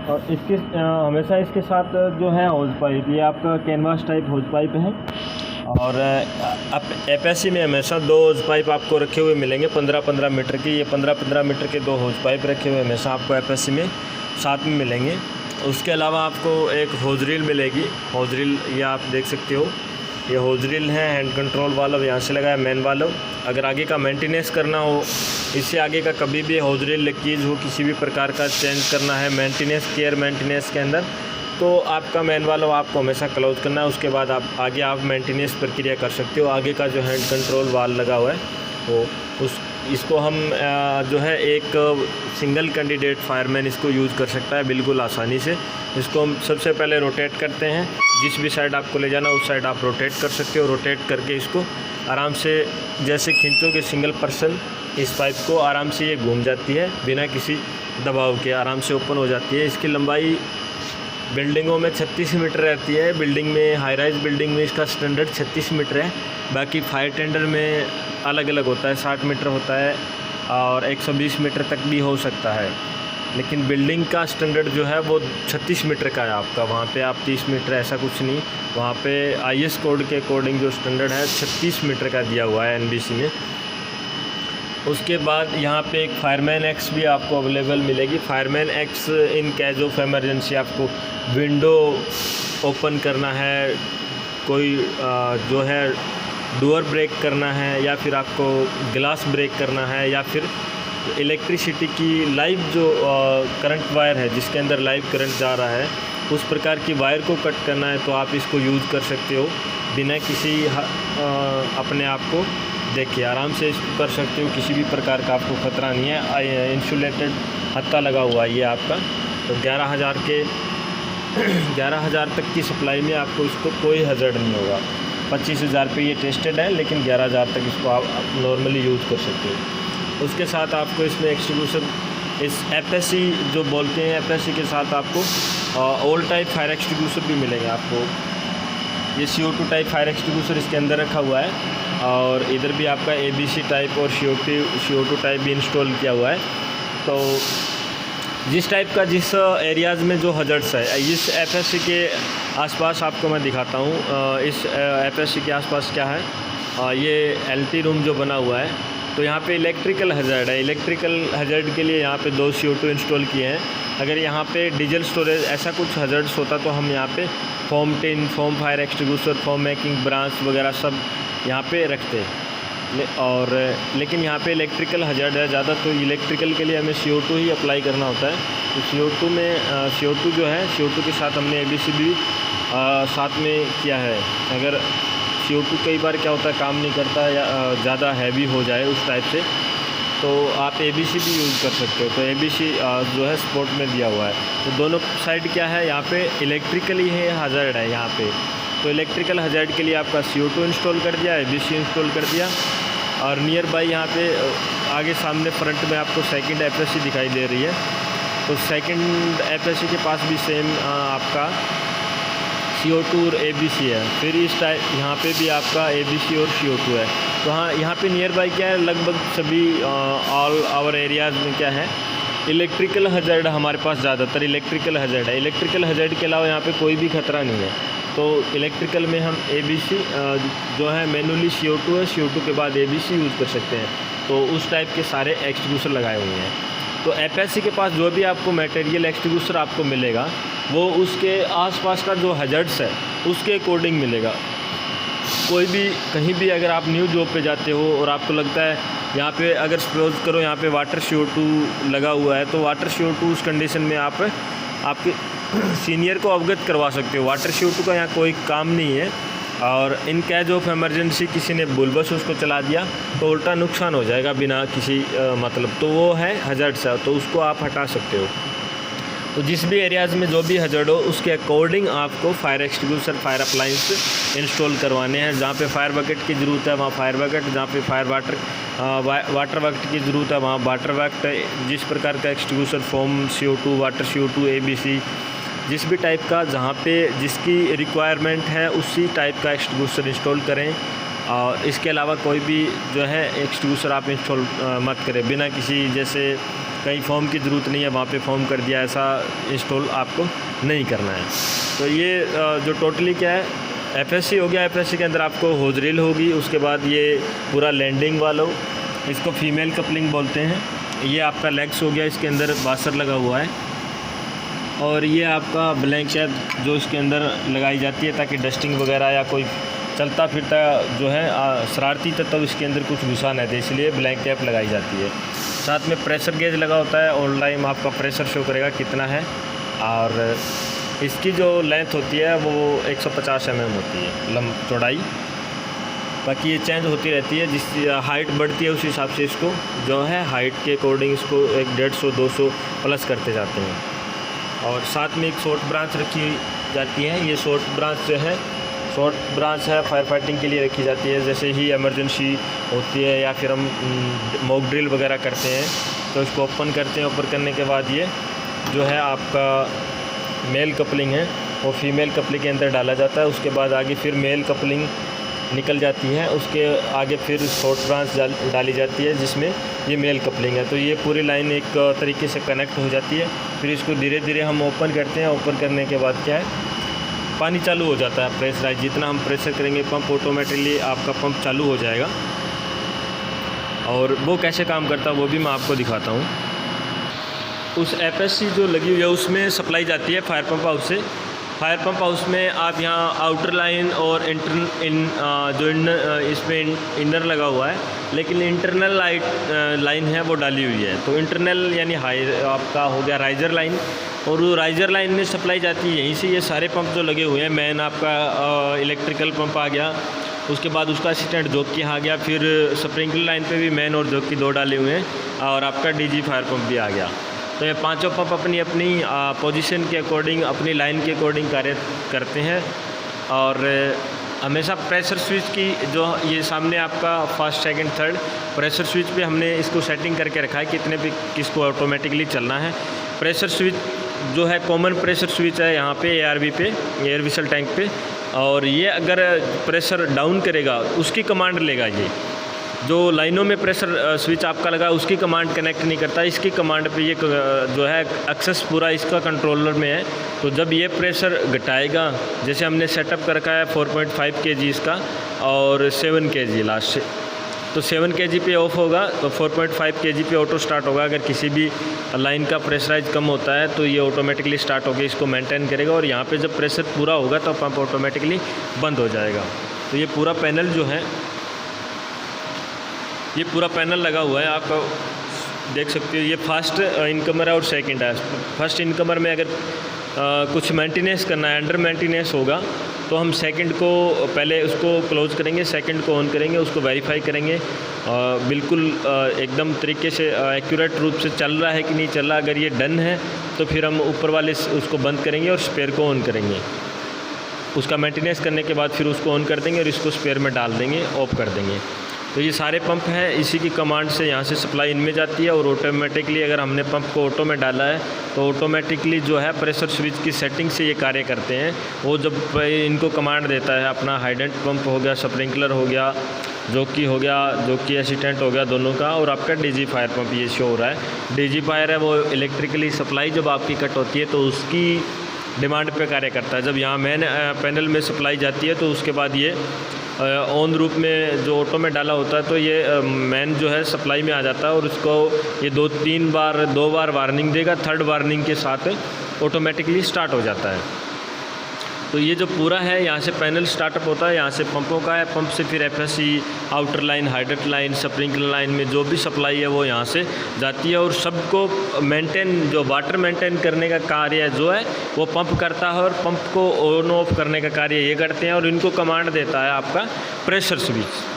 और इसके हमेशा इसके साथ जो है होज पाइप, ये आपका कैनवास टाइप होज पाइप है। और आप एपीएससी में हमेशा 2 होज पाइप आपको रखे हुए मिलेंगे 15-15 मीटर की। ये 15-15 मीटर के 2 होज पाइप रखे हुए हमेशा आपको एपीएससी में साथ में मिलेंगे। उसके अलावा आपको एक होज रील मिलेगी। होज रील ये आप देख सकते हो, ये होज रील है। हैंड कंट्रोल वाल्व यहाँ से लगा है, मेन वाल्व। अगर आगे का मेंटेनेंस करना हो, इससे आगे का कभी भी होज रील लीकेज हो, किसी भी प्रकार का चेंज करना है मेंटेनेंस, केयर मेंटेनेंस के अंदर, तो आपका मेन वाल्व आपको हमेशा क्लोज करना है। उसके बाद आप आगे आप मेंटेनेंस प्रक्रिया कर सकते हो। आगे का जो हैंड कंट्रोल वाल्व लगा हुआ है वो इसको हम जो है एक सिंगल कैंडिडेट फायरमैन इसको यूज़ कर सकता है बिल्कुल आसानी से। इसको हम सबसे पहले रोटेट करते हैं, जिस भी साइड आपको ले जाना उस साइड आप रोटेट कर सकते हो। रोटेट करके इसको आराम से जैसे खींचोगे सिंगल पर्सन, इस पाइप को आराम से ये घूम जाती है बिना किसी दबाव के, आराम से ओपन हो जाती है। इसकी लंबाई बिल्डिंगों में 36 मीटर रहती है। बिल्डिंग में, हाई राइज बिल्डिंग में इसका स्टैंडर्ड 36 मीटर है। बाकी फायर टेंडर में अलग अलग होता है, 60 मीटर होता है और 120 मीटर तक भी हो सकता है। लेकिन बिल्डिंग का स्टैंडर्ड जो है वो 36 मीटर का है आपका। वहाँ पे आप 30 मीटर ऐसा कुछ नहीं, वहाँ पे IS कोड के अकॉर्डिंग जो स्टैंडर्ड है 36 मीटर का दिया हुआ है NBC में। उसके बाद यहाँ पे एक फायरमैन एक्स भी आपको अवेलेबल मिलेगी। Fireman x in case of emergency आपको विंडो ओपन करना है, कोई जो है डोर ब्रेक करना है, या फिर आपको ग्लास ब्रेक करना है, या फिर इलेक्ट्रिसिटी की लाइव जो करंट वायर है जिसके अंदर लाइव करंट जा रहा है, उस प्रकार की वायर को कट करना है, तो आप इसको यूज़ कर सकते हो बिना किसी अपने आप को देखिए आराम से इसको कर सकते हो। किसी भी प्रकार का आपको ख़तरा नहीं है। इंसुलेटेड हत्ता लगा हुआ है ये आपका। तो 11,000 तक की सप्लाई में आपको इसको कोई हज़र्ड नहीं होगा। 25,000 पे ये टेस्टेड है, लेकिन 11,000 तक इसको आप नॉर्मली यूज़ कर सकते हो। उसके साथ आपको इसमें एक्सटिंग्विशर, इस एपीएससी जो बोलते हैं, एपीएससी के साथ आपको ऑल टाइप फायर एक्सटिंग्विशर भी मिलेंगे आपको। ये CO2 टाइप फायर एक्सटिंग्विशर इसके अंदर रखा हुआ है, और इधर भी आपका ABC टाइप और CO2 टाइप भी इंस्टॉल किया हुआ है। तो जिस टाइप का जिस एरियाज़ में जो हज़र्ड्स है, इस एपीएससी के आसपास आपको मैं दिखाता हूँ। इस एपीएससी के आसपास क्या है, ये LT रूम जो बना हुआ है, तो यहाँ पे इलेक्ट्रिकल हज़र्ड है। इलेक्ट्रिकल हज़र्ड के लिए यहाँ पे 2 CO2 इंस्टॉल किए हैं। अगर यहाँ पे डीजल स्टोरेज ऐसा कुछ हज़र्ड्स होता तो हम यहाँ पे foam tin, foam fire extinguisher, foam making branch वगैरह सब यहाँ पे रखते हैं। और लेकिन यहाँ पे इलेक्ट्रिकल हज़र्ड है ज़्यादा, तो इलेक्ट्रिकल के लिए हमें CO2 ही अप्लाई करना होता है। तो CO2 में CO2 जो है, CO2 के साथ हमने ABC भी साथ में किया है। अगर CO2 कई बार क्या होता है काम नहीं करता या ज़्यादा हैवी हो जाए उस टाइप से, तो आप ABC भी यूज़ कर सकते हो। तो ABC जो है सपोर्ट में दिया हुआ है। तो दोनों साइड क्या है, यहाँ पे इलेक्ट्रिकल ही है हज़र्ड है यहाँ पे। तो इलेक्ट्रिकल हज़र्ड के लिए आपका CO2 इंस्टॉल कर दिया, ABC इंस्टॉल कर दिया। और नियर बाई यहाँ पे आगे सामने फ्रंट में आपको सेकंड एपीएससी दिखाई दे रही है। तो सेकंड एपीएससी के पास भी सेम आपका CO2 और ABC है। फिर इस टाइप यहाँ पे भी आपका ABC और CO2 है। तो हाँ, यहाँ पे नियर बाई क्या है, लगभग सभी ऑल आवर एरियाज़ में क्या है, इलेक्ट्रिकल हज़र्ड हमारे पास ज़्यादातर इलेक्ट्रिकल हज़र्ड है। इलेक्ट्रिकल हज़र्ड के अलावा यहाँ पे कोई भी खतरा नहीं है। तो इलेक्ट्रिकल में हम ABC जो है मैनुअली CO2 है, CO2 के बाद ABC यूज़ कर सकते हैं। तो उस टाइप के सारे एक्सटिंग्विशर लगाए हुए हैं। तो एपीएससी के पास जो भी आपको मटेरियल एक्सटिंग्विशर आपको मिलेगा, वो उसके आसपास का जो हज़र्ड्स है उसके अकॉर्डिंग मिलेगा। कोई भी कहीं भी अगर आप न्यू जॉब पे जाते हो और आपको लगता है यहाँ पे, अगर सपोज करो यहाँ पे वाटर CO2 लगा हुआ है, तो वाटर CO2 उस कंडीशन में आप आपके सीनियर को अवगत करवा सकते हो। वाटर CO2 का यहाँ कोई काम नहीं है। और इन केस ऑफ इमरजेंसी किसी ने भूलवश उसको चला दिया तो उल्टा नुकसान हो जाएगा बिना किसी मतलब, तो वो है हज़र्ड्स है, तो उसको आप हटा सकते हो। तो जिस भी एरियाज़ में जो भी हज़र्ड हो उसके अकॉर्डिंग आपको fire extinguisher, fire appliance install करवाने हैं। जहाँ पे फायर बकेट की ज़रूरत है वहाँ फायर बकेट, जहाँ पे फायर वाटर बकेट की ज़रूरत है वहाँ वाटर बकेट। जिस प्रकार का extinguisher, foam CO2, water CO2, ABC, जिस भी टाइप का जहाँ पे जिसकी रिक्वायरमेंट है उसी टाइप का एक्सटिंग्विशर इंस्टॉल करें। और इसके अलावा कोई भी जो है एक्सट्रूसर आप इंस्टॉल मत करें बिना किसी, जैसे कहीं फॉर्म की ज़रूरत नहीं है वहाँ पे फॉर्म कर दिया, ऐसा इंस्टॉल आपको नहीं करना है। तो ये जो टोटली क्या है, एफएससी हो गया। एफएससी के अंदर आपको होज रील होगी, उसके बाद ये पूरा लैंडिंग वालों, इसको फीमेल कपलिंग बोलते हैं। ये आपका लेग्स हो गया, इसके अंदर बासर लगा हुआ है, और ये आपका ब्लैंक कैप जो इसके अंदर लगाई जाती है ताकि डस्टिंग वगैरह या कोई चलता फिरता जो है शरारती तत्व इसके अंदर कुछ घुसा नहीं थे, इसलिए ब्लैंक कैप लगाई जाती है। साथ में प्रेशर गेज लगा होता है, ऑन टाइम आपका प्रेशर शो करेगा कितना है, और इसकी जो लेंथ होती है वो 150 mm होती है चौड़ाई। बाकी ये चेंज होती रहती है, जिस हाइट बढ़ती है उस हिसाब से इसको जो है हाइट के अकॉर्डिंग इसको 150-200 प्लस करते जाते हैं। और साथ में एक शॉर्ट ब्रांच रखी जाती है। ये शॉर्ट ब्रांच जो है, शॉर्ट ब्रांच है फायर फाइटिंग के लिए रखी जाती है। जैसे ही इमरजेंसी होती है या फिर हम मॉक ड्रिल वगैरह करते हैं तो इसको ओपन करते हैं। ओपन करने के बाद ये जो है आपका मेल कपलिंग है वो फीमेल कपलिंग के अंदर डाला जाता है। उसके बाद आगे फिर मेल कपलिंग निकल जाती है, उसके आगे फिर शॉर्ट ब्रांच डाली जाती है जिसमें ये मेल कपलिंग है। तो ये पूरी लाइन एक तरीके से कनेक्ट हो जाती है। फिर इसको धीरे धीरे हम ओपन करते हैं। ओपन करने के बाद क्या है, पानी चालू हो जाता है प्रेशराइज। जितना हम प्रेशर करेंगे पंप ऑटोमेटिकली आपका पंप चालू हो जाएगा। और वो कैसे काम करता है वो भी मैं आपको दिखाता हूँ। उस एफएससी जो लगी हुई है उसमें सप्लाई जाती है फायर पंप हाउस से। फायर पंप हाउस में आप यहाँ आउटर लाइन और इसमें इनर लगा हुआ है, लेकिन इंटरनल लाइन है वो डाली हुई है। तो इंटरनल यानी हाई आपका हो गया राइजर लाइन, और वो राइजर लाइन में सप्लाई जाती है यहीं से। ये सारे पंप जो लगे हुए हैं, मेन आपका इलेक्ट्रिकल पंप आ गया, उसके बाद उसका असिस्टेंट जोकी आ गया, फिर स्प्रिंकलर लाइन पे भी मेन और जोकी 2 डाले हुए हैं, और आपका डीजी फायर पंप भी आ गया। तो ये पांचों पंप अपनी अपनी पोजीशन के अकॉर्डिंग, अपनी लाइन के अकॉर्डिंग कार्य करते हैं। और हमेशा प्रेशर स्विच की जो ये सामने आपका first second third pressure switch पे हमने इसको सेटिंग करके रखा है कितने पे किसको ऑटोमेटिकली चलना है। प्रेशर स्विच जो है कॉमन प्रेशर स्विच है यहाँ पे ARV पे, एयर विसल टैंक पे, और ये अगर प्रेशर डाउन करेगा उसकी कमांड लेगा। ये जो लाइनों में प्रेशर स्विच आपका लगा उसकी कमांड कनेक्ट नहीं करता, इसकी कमांड पे ये जो है एक्सेस पूरा इसका कंट्रोलर में है। तो जब ये प्रेशर घटाएगा, जैसे हमने सेटअप कर रखा है 4.5 kg इसका और 7 kg लास्ट से, तो 7 kg पे ऑफ होगा तो 4.5 kg पे ऑटो स्टार्ट होगा। अगर किसी भी लाइन का प्रेशराइज कम होता है तो ये ऑटोमेटिकली स्टार्ट होकर इसको मेंटेन करेगा, और यहाँ पे जब प्रेशर पूरा होगा तो पंप ऑटोमेटिकली बंद हो जाएगा। तो ये पूरा पैनल जो है, ये पूरा पैनल लगा हुआ है, आप देख सकते हो। ये फर्स्ट इनकमर है और सेकंड है। फर्स्ट इनकमर में अगर कुछ मेंटेनेंस करना है, अंडर मेंटेनेंस होगा, तो हम सेकंड को पहले उसको क्लोज करेंगे, सेकंड को ऑन करेंगे, उसको वेरीफाई करेंगे बिल्कुल एकदम तरीके से एक्यूरेट रूप से चल रहा है कि नहीं चल रहा। अगर ये डन है तो फिर हम ऊपर वाले उसको बंद करेंगे और स्पेयर को ऑन करेंगे। उसका मेंटेनेंस करने के बाद फिर उसको ऑन कर देंगे और इसको स्पेयर में डाल देंगे, ऑफ कर देंगे। तो ये सारे पंप हैं, इसी की कमांड से यहाँ से सप्लाई इनमें जाती है, और ऑटोमेटिकली अगर हमने पंप को ऑटो में डाला है तो ऑटोमेटिकली जो है प्रेशर स्विच की सेटिंग से ये कार्य करते हैं। वो जब इनको कमांड देता है, अपना हाइडेंट पंप हो गया, स्प्रिंकलर हो गया, जोकी हो गया, जोकी असिस्टेंट हो गया दोनों का, और आपका डीजी फायर पंप ये शो हो रहा है। डीजी फायर है वो इलेक्ट्रिकली सप्लाई जब आपकी कट होती है तो उसकी डिमांड पे कार्य करता है। जब यहाँ मेन पैनल में सप्लाई जाती है तो उसके बाद ये ऑन रूप में जो ऑटो में डाला होता है तो ये मेन जो है सप्लाई में आ जाता है, और उसको ये 2 बार वार्निंग देगा। थर्ड वार्निंग के साथ ऑटोमेटिकली स्टार्ट हो जाता है। तो ये जो पूरा है यहाँ से पैनल स्टार्टअप होता है, यहाँ से पंपों का है, पंप से फिर FSc, outer line, hydrate line, sprinkler line में जो भी सप्लाई है वो यहाँ से जाती है। और सबको मेंटेन, जो वाटर मेंटेन करने का कार्य जो है वो पंप करता है, और पंप को ऑन ऑफ करने का कार्य ये करते हैं, और इनको कमांड देता है आपका प्रेशर स्विच।